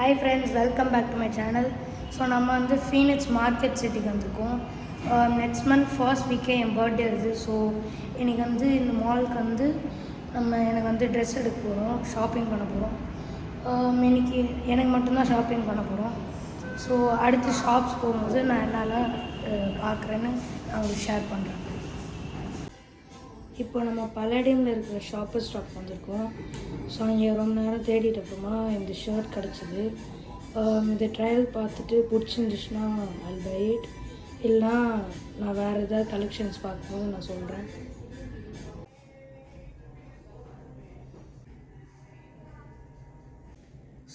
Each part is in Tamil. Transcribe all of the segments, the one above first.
Hi friends, welcome back to my channel. So நம்ம வந்து Phoenix Market Cityக்கு வந்திருக்கோம். நெக்ஸ்ட் மந்த் ஃபர்ஸ்ட் வீக்கே என் பர்த்டே வருது. ஸோ இன்றைக்கி வந்து இந்த மாலுக்கு வந்து எனக்கு வந்து ட்ரெஸ் எடுக்க போகிறோம், ஷாப்பிங் பண்ண போகிறோம். இன்றைக்கி எனக்கு மட்டும்தான் ஷாப்பிங் பண்ண போகிறோம். ஸோ அடுத்து ஷாப்ஸ் போகும்போது நான் என்னெல்லாம் பார்க்குறேன்னு நான் உங்களுக்கு ஷேர் பண்ணுறேன். இப்போ நம்ம பல்லடியமில் இருக்கிற ஷாப்பர் ஸ்டாப் வந்திருக்கோம். ஸோ இங்கே ரொம்ப நேரம் தேடிட்டு அப்புறமா இந்த ஷர்ட் கிடச்சிது. இந்த ட்ரையல் பார்த்துட்டு பிடிச்சிருந்துச்சுன்னா I'll buy it. இல்லைனா நான் வேறு எதாவது கலெக்ஷன்ஸ் பார்க்கும்போது நான் சொல்கிறேன்.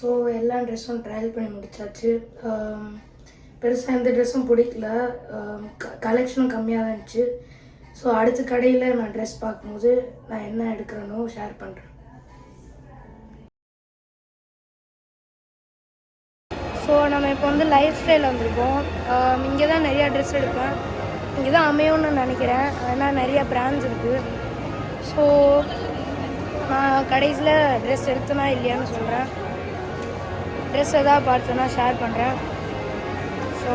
ஸோ எல்லா ட்ரெஸ்ஸும் ட்ரையல் பண்ணி முடிச்சாச்சு. பெருசாக எந்த ட்ரெஸ்ஸும் பிடிக்கல, கலெக்ஷனும் கம்மியாக தான் இருந்துச்சு. ஸோ அடுத்த கடையில் நான் ட்ரெஸ் பார்க்கும்போது நான் என்ன எடுக்கிறேனோ ஷேர் பண்ணுறேன். ஸோ நம்ம இப்போ வந்து லைஃப் ஸ்டைல் வந்திருக்கோம். இங்கே தான் நிறையா ட்ரெஸ் எடுப்பேன், இங்கே தான் அமையும்னு நினைக்கிறேன். ஏன்னா நிறையா பிராண்ட்ஸ் இருக்குது. ஸோ நான் கடைசியில் ட்ரெஸ் எடுத்தனா இல்லையான்னு சொல்கிறேன். ட்ரெஸ் எதாவது பார்த்தேன்னா ஷேர் பண்ணுறேன். ஸோ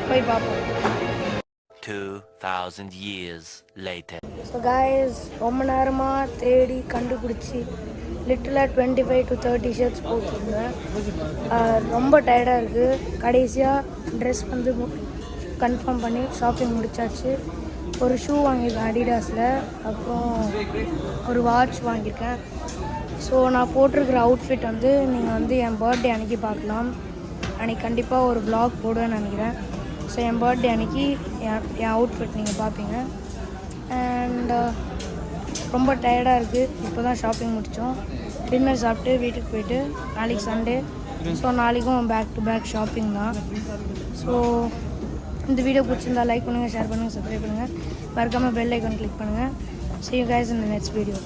போய் பார்ப்போம். 2000 years later. ஸோ காய்ஸ், ரொம்ப நேரமாக தேடி கண்டுபிடிச்சி லிட்டலாக 25 to 30 ஷர்ட்ஸ் போட்டிருந்தேன். ரொம்ப டயர்டாக இருக்குது. கடைசியாக ட்ரெஸ் வந்து கன்ஃபார்ம் பண்ணி ஷாப்பிங் முடிச்சாச்சு. ஒரு ஷூ வாங்கியிருக்கேன் அடிடாஸில், அப்புறம் ஒரு வாட்ச் வாங்கியிருக்கேன். ஸோ நான் போட்டிருக்கிற அவுட்ஃபிட் வந்து நீங்கள் வந்து என் பர்த்டே அன்றைக்கி பார்க்கலாம். அன்றைக்கி கண்டிப்பாக ஒரு vlog போடுவேன்னு நினைக்கிறேன். ஸோ என் பர்த்டே அன்றைக்கி என் அவுட்ஃபிட் நீங்கள் பார்ப்பீங்க. அண்ட் ரொம்ப டயர்டாக இருக்குது. இப்போ தான் ஷாப்பிங் முடித்தோம். டின்னர் சாப்பிட்டு வீட்டுக்கு போயிட்டு நாளைக்கு சண்டே. ஸோ நாளைக்கும் பேக் டு பேக் ஷாப்பிங் தான். ஸோ இந்த வீடியோ பிடிச்சிருந்தா லைக் பண்ணுங்கள், ஷேர் பண்ணுங்கள், சப்ஸ்கிரைப் பண்ணுங்கள். மறக்காமல் பெல் ஐக்கான் கிளிக் பண்ணுங்கள். See you guys in the next video.